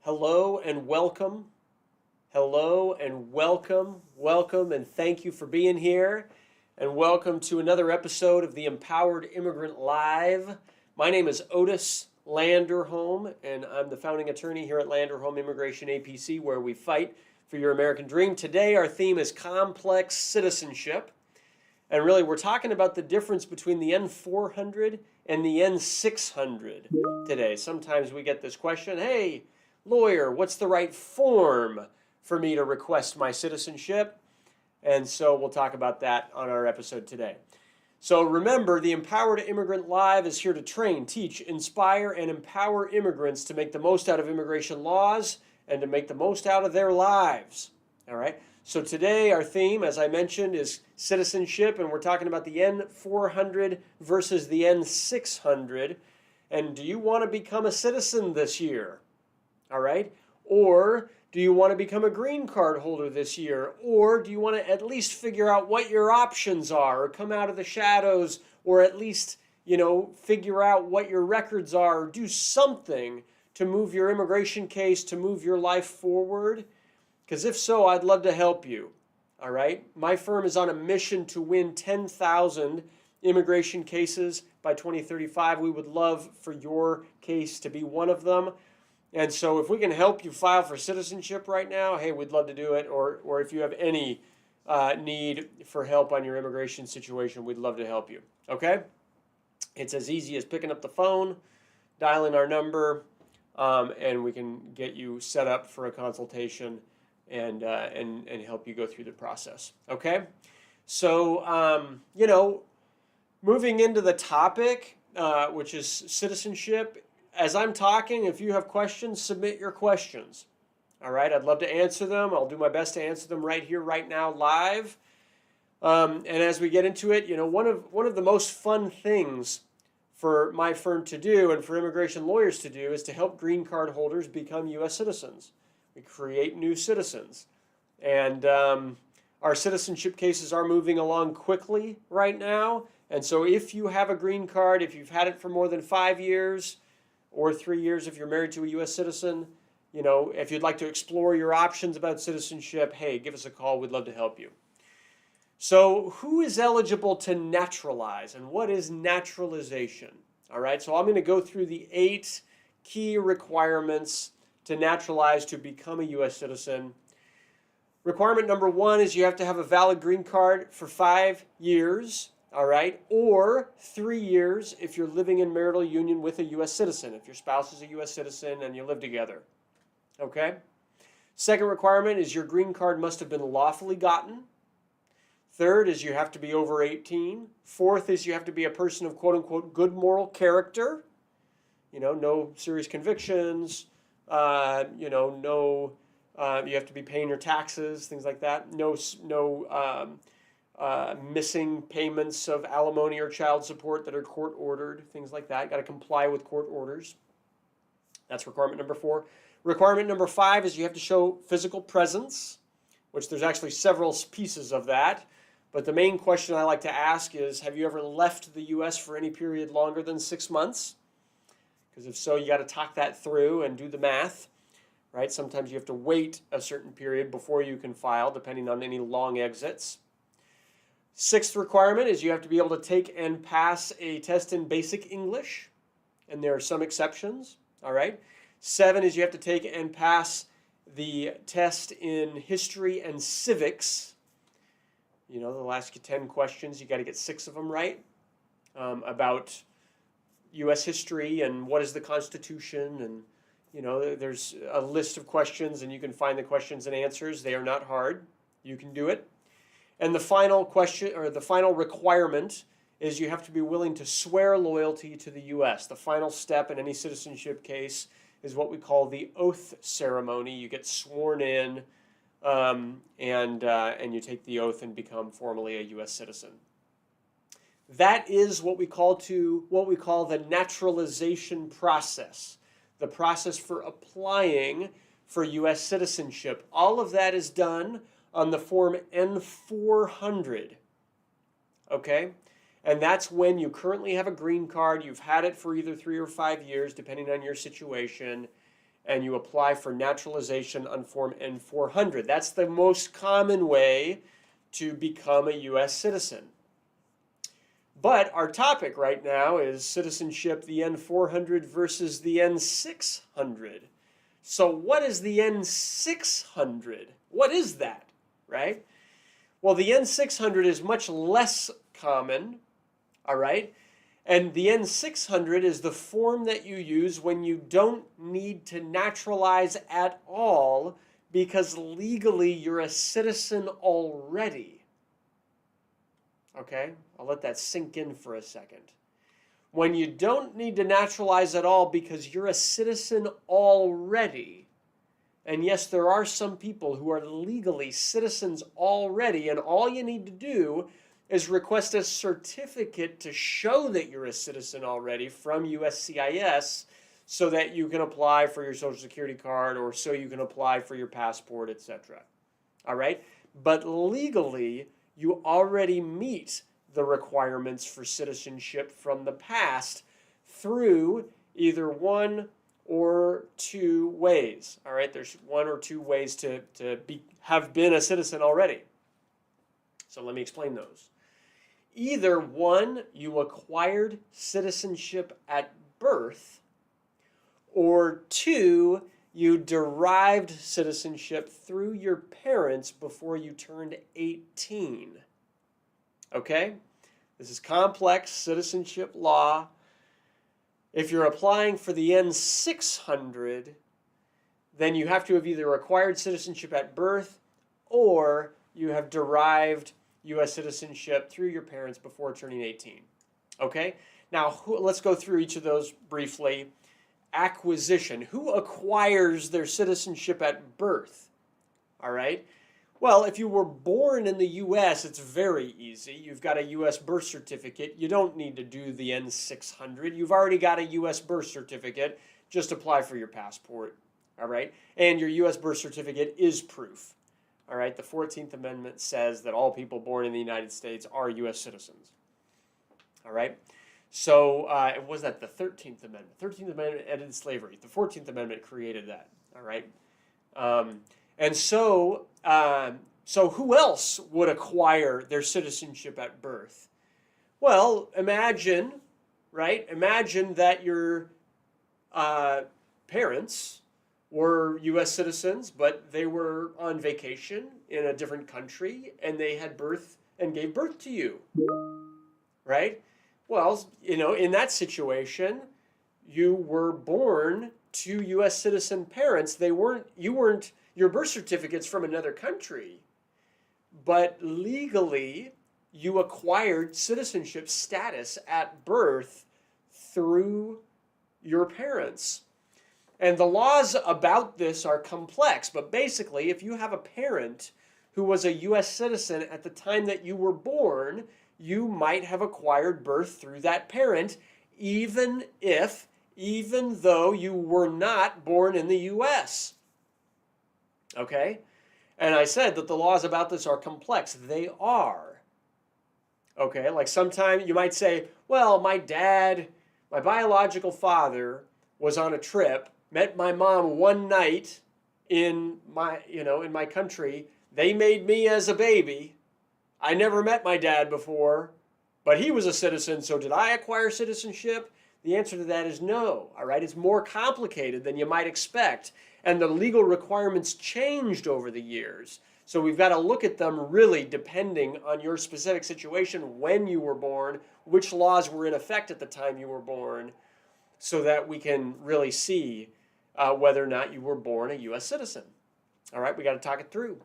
Hello and welcome. Hello and welcome. Welcome and thank you for being here. And welcome to another episode of the Empowered Immigrant Live. My name is Otis Landerholm, and I'm the founding attorney here at Landerholm Immigration A.P.C., where we fight for your American dream. Today, our theme is complex citizenship. And really, we're talking about the difference between the N400 and the N600 today. Sometimes we get this question, hey, lawyer, what's the right form for me to request my citizenship? And so we'll talk about that on our episode today. So remember, the Empowered Immigrant Live is here to train, teach, inspire, and empower immigrants to make the most out of immigration laws and to make the most out of their lives. All right? So today our theme, as I mentioned, is citizenship, and we're talking about the N400 versus the N600. And do you want to become a citizen this year? All right? Or do you want to become a green card holder this year? Or do you want to at least figure out what your options are or come out of the shadows or at least, figure out what your records are or do something to move your immigration case, to move your life forward? Because if so, I'd love to help you. All right? My firm is on a mission to win 10,000 immigration cases by 2035. We would love for your case to be one of them. And so if we can help you file for citizenship right now, hey, we'd love to do it. Or if you have any need for help on your immigration situation, we'd love to help you. Okay? It's as easy as picking up the phone, dialing our number, and we can get you set up for a consultation and help you go through the process. Okay? So, moving into the topic, which is citizenship. As I'm talking, if you have questions, submit your questions. All right, I'd love to answer them. I'll do my best to answer them right here, right now, live. And as we get into it, one of the most fun things for my firm to do and for immigration lawyers to do is to help green card holders become U.S. citizens. We create new citizens. And our citizenship cases are moving along quickly right now. And so if you have a green card, if you've had it for more than 5 years, or 3 years if you're married to a U.S. citizen, if you'd like to explore your options about citizenship, hey, give us a call. We'd love to help you. So who is eligible to naturalize, and what is naturalization? All right, so I'm going to go through the 8 key requirements to naturalize to become a U.S. citizen. Requirement number 1 is you have to have a valid green card for 5 years. All right, or 3 years if you're living in marital union with a U.S. citizen, if your spouse is a U.S. citizen and you live together. Okay? Second requirement is your green card must have been lawfully gotten. Third is you have to be over 18. Fourth is you have to be a person of quote-unquote good moral character. No serious convictions. You have to be paying your taxes, things like that. No missing payments of alimony or child support that are court ordered, things like that. Got to comply with court orders. That's requirement number 4. Requirement number 5 is you have to show physical presence, which there's actually several pieces of that. But the main question I like to ask is, have you ever left the U.S. for any period longer than 6 months? Because if so, you got to talk that through and do the math, right? Sometimes you have to wait a certain period before you can file, depending on any long exits. 6th requirement is you have to be able to take and pass a test in basic English, and there are some exceptions, all right? 7 is you have to take and pass the test in history and civics. They'll ask you 10 questions. You got to get 6 of them right about U.S. history and what is the Constitution, and there's a list of questions, and you can find the questions and answers. They are not hard. You can do it. And the final question, or the final requirement, is you have to be willing to swear loyalty to the U.S. The final step in any citizenship case is what we call the oath ceremony. You get sworn in, and you take the oath and become formally a U.S. citizen. That is what we call the naturalization process, the process for applying for U.S. citizenship. All of that is done on the form N400, okay? And that's when you currently have a green card, you've had it for either 3 or 5 years, depending on your situation, and you apply for naturalization on Form N400. That's the most common way to become a U.S. citizen. But our topic right now is citizenship, the N400 versus the N600. So what is the N600? What is that, right? Well, the N600 is much less common, all right? And the N600 is the form that you use when you don't need to naturalize at all because legally you're a citizen already. Okay, I'll let that sink in for a second. When you don't need to naturalize at all because you're a citizen already, and yes, there are some people who are legally citizens already, and all you need to do is request a certificate to show that you're a citizen already from USCIS so that you can apply for your Social Security card or so you can apply for your passport, etc. All right? But legally, you already meet the requirements for citizenship from the past through either one or two ways. All right? There's one or two ways to have been a citizen already. So let me explain those. Either one, you acquired citizenship at birth, or two, you derived citizenship through your parents before you turned 18. Okay? This is complex citizenship law. If you're applying for the N600, then you have to have either acquired citizenship at birth or you have derived U.S. citizenship through your parents before turning 18. Okay? Now, let's go through each of those briefly. Acquisition. Who acquires their citizenship at birth? All right? Well, if you were born in the U.S., it's very easy. You've got a U.S. birth certificate. You don't need to do the N600. You've already got a U.S. birth certificate. Just apply for your passport. All right? And your U.S. birth certificate is proof. All right, the 14th Amendment says that all people born in the United States are U.S. citizens. All right, so was that the 13th Amendment? 13th Amendment ended slavery. The 14th Amendment created that. All right, and so who else would acquire their citizenship at birth? Well, imagine, right? Imagine that your parents were U.S. citizens, but they were on vacation in a different country, and they had birth and gave birth to you, right? Well, you know, in that situation, you were born to U.S. citizen parents. Your birth certificate's from another country, but legally, you acquired citizenship status at birth through your parents. And the laws about this are complex, but basically, if you have a parent who was a U.S. citizen at the time that you were born, you might have acquired birth through that parent, even though you were not born in the U.S. Okay? And I said that the laws about this are complex. They are. Okay? Like sometimes you might say, well, my biological father was on a trip, met my mom one night in my country. They made me as a baby. I never met my dad before, but he was a citizen, so did I acquire citizenship? The answer to that is no, all right? It's more complicated than you might expect, and the legal requirements changed over the years. So we've got to look at them really depending on your specific situation, when you were born, which laws were in effect at the time you were born, so that we can really see whether or not you were born a U.S. citizen. All right, we got to talk it through.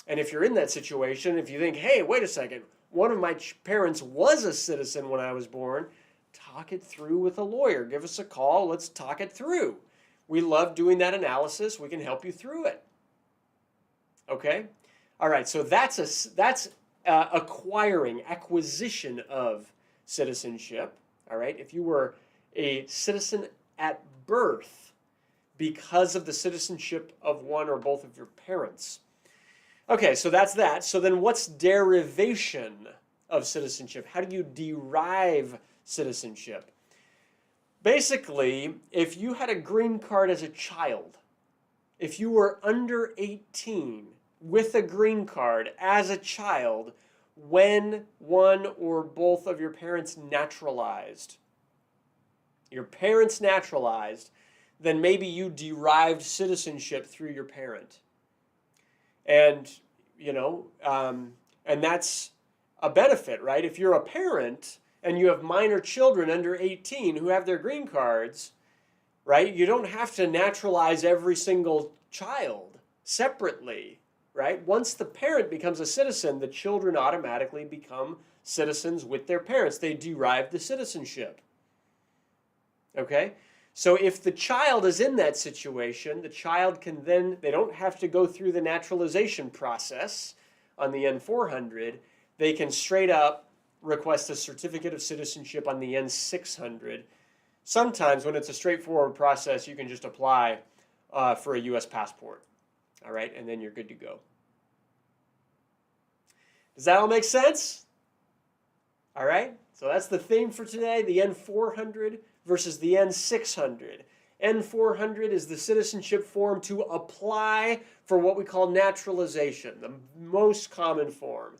And if you're in that situation, if you think, hey, wait a second, one of my parents was a citizen when I was born, talk it through with a lawyer. Give us a call. Let's talk it through. We love doing that analysis. We can help you through it. Okay? All right, so that's acquisition of citizenship. All right, if you were a citizen at birth because of the citizenship of one or both of your parents. Okay, so that's that. So then what's derivation of citizenship? How do you derive citizenship? Basically, if you had a green card as a child, if you were under 18 with a green card as a child when one or both of your parents naturalized, then maybe you derived citizenship through your parent. And, and that's a benefit, right? If you're a parent and you have minor children under 18 who have their green cards, right? You don't have to naturalize every single child separately, right? Once the parent becomes a citizen, the children automatically become citizens with their parents. They derive the citizenship. Okay? So if the child is in that situation, the child can then, they don't have to go through the naturalization process on the N400. They can straight up request a certificate of citizenship on the N600. Sometimes when it's a straightforward process, you can just apply for a U.S. passport. All right, and then you're good to go. Does that all make sense? All right, so that's the theme for today, the N400 versus the N600. N400 is the citizenship form to apply for what we call naturalization, the most common form.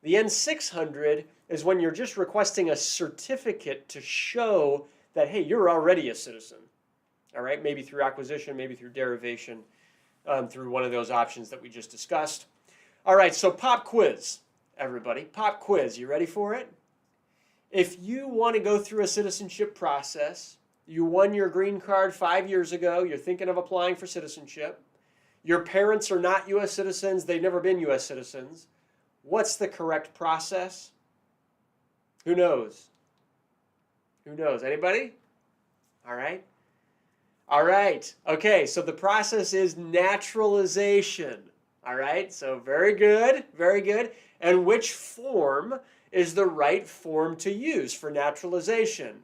The N600 is when you're just requesting a certificate to show that, hey, you're already a citizen. All right, maybe through acquisition, maybe through derivation, through one of those options that we just discussed. All right, so pop quiz, everybody. Pop quiz, you ready for it? If you want to go through a citizenship process, you won your green card 5 years ago, you're thinking of applying for citizenship, your parents are not U.S. citizens, they've never been U.S. citizens, what's the correct process? Who knows? Who knows? Anybody? All right. All right. Okay, so the process is naturalization. All right, so very good, very good. And which form is the right form to use for naturalization?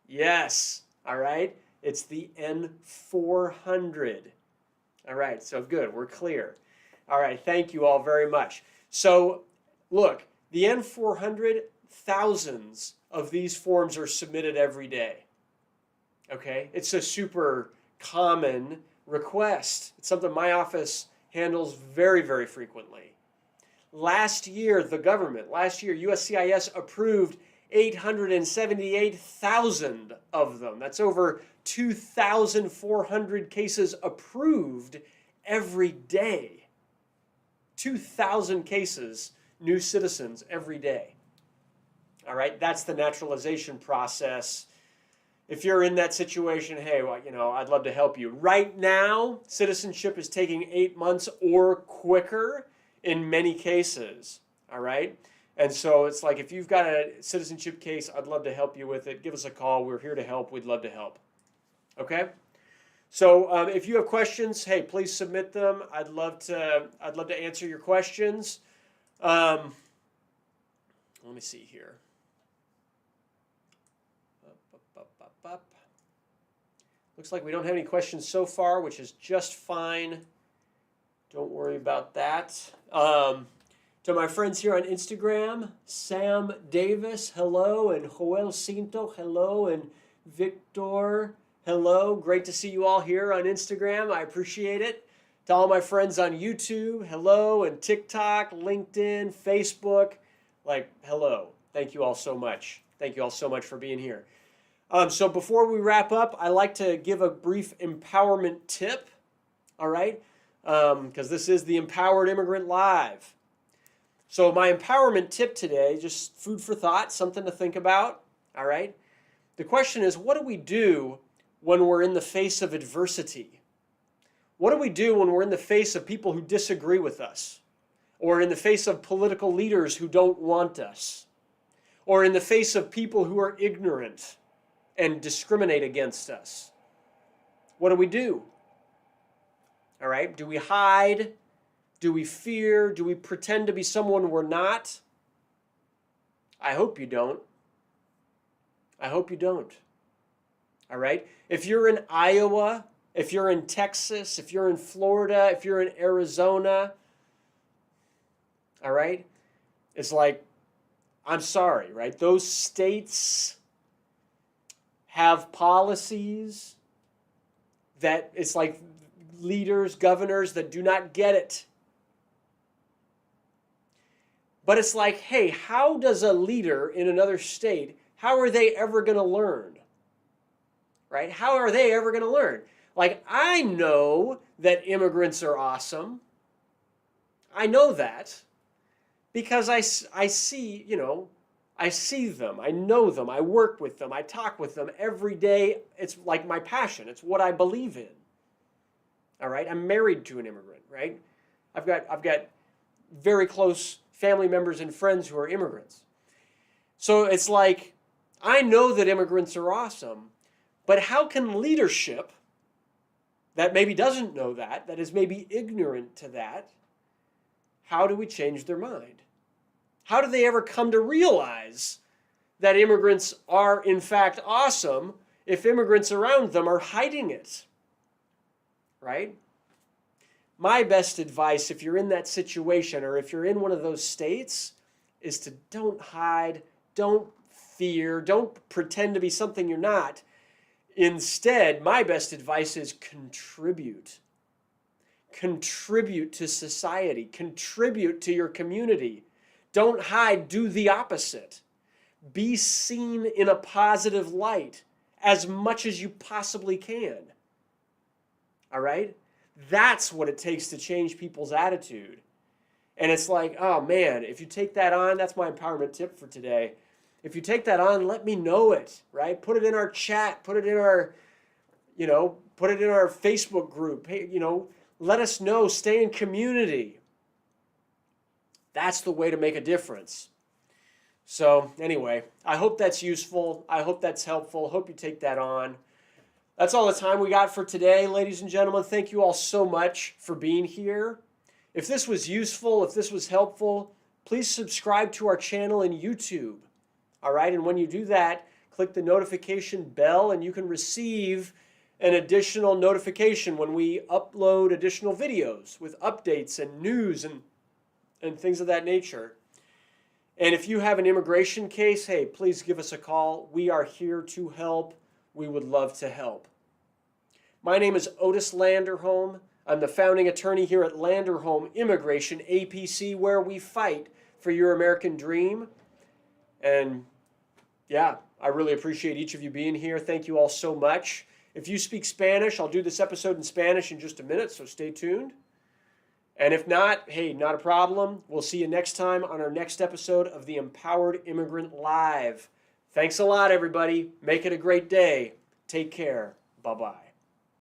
Yes, all right, it's the N400. All right, so good, we're clear. All right, thank you all very much. So look, the N400, thousands of these forms are submitted every day. Okay, it's a super common request. It's something my office handles very, very frequently. Last year, USCIS approved 878,000 of them. That's over 2,400 cases approved every day. 2,000 cases, new citizens every day. All right, that's the naturalization process. If you're in that situation, hey, well, I'd love to help you. Right now, citizenship is taking 8 months or quicker in many cases, all right? And so it's like, if you've got a citizenship case, I'd love to help you with it. Give us a call. We're here to help. We'd love to help, okay? So if you have questions, hey, please submit them. I'd love to answer your questions. Let me see here. Looks like we don't have any questions so far, which is just fine. Don't worry about that. To my friends here on Instagram, Sam Davis, hello, and Joel Cinto, hello, and Victor, hello. Great to see you all here on Instagram. I appreciate it. To all my friends on YouTube, hello, and TikTok, LinkedIn, Facebook, hello. Thank you all so much. Thank you all so much for being here. So before we wrap up, I like to give a brief empowerment tip, all right? Because this is the Empowered Immigrant Live. So my empowerment tip today, just food for thought, something to think about, all right? The question is, what do we do when we're in the face of adversity? What do we do when we're in the face of people who disagree with us? Or in the face of political leaders who don't want us? Or in the face of people who are ignorant and discriminate against us? What do we do? All right, do we hide? Do we fear? Do we pretend to be someone we're not? I hope you don't. I hope you don't. All right, if you're in Iowa, if you're in Texas, if you're in Florida, if you're in Arizona, all right, it's like, I'm sorry, right? Those states have policies that it's like leaders, governors that do not get it. But it's like, hey, how does a leader in another state, how are they ever going to learn? Right? How are they ever going to learn? Like, I know that immigrants are awesome. I know that because I see, I see them. I know them. I work with them. I talk with them every day. It's like my passion. It's what I believe in. All right? I'm married to an immigrant, right? I've got very close family members and friends who are immigrants. So it's like, I know that immigrants are awesome, but how can leadership that maybe doesn't know that is maybe ignorant to that, how do we change their mind? How do they ever come to realize that immigrants are in fact awesome if immigrants around them are hiding it? Right? My best advice, if you're in that situation or if you're in one of those states, is to don't hide, don't fear, don't pretend to be something you're not. Instead, my best advice is contribute. Contribute to society. Contribute to your community. Don't hide, do the opposite. Be seen in a positive light as much as you possibly can. All right? That's what it takes to change people's attitude. And it's like, oh man, if you take that on, that's my empowerment tip for today. If you take that on, let me know it, right? Put it in our chat, put it in our, put it in our Facebook group. Hey, let us know, stay in community. That's the way to make a difference. So anyway, I hope that's useful. I hope that's helpful. Hope you take that on. That's all the time we got for today, ladies and gentlemen. Thank you all so much for being here. If this was useful, if this was helpful, please subscribe to our channel in YouTube. All right, and when you do that, click the notification bell and you can receive an additional notification when we upload additional videos with updates and news and things of that nature. And if you have an immigration case, hey, please give us a call. We are here to help. We would love to help. My name is Otis Landerholm. I'm the founding attorney here at Landerholm Immigration, A.P.C, where we fight for your American dream. And yeah, I really appreciate each of you being here. Thank you all so much. If you speak Spanish, I'll do this episode in Spanish in just a minute, so stay tuned. And if not, hey, not a problem. We'll see you next time on our next episode of the Empowered Immigrant Live. Thanks a lot, everybody. Make it a great day. Take care. Bye-bye.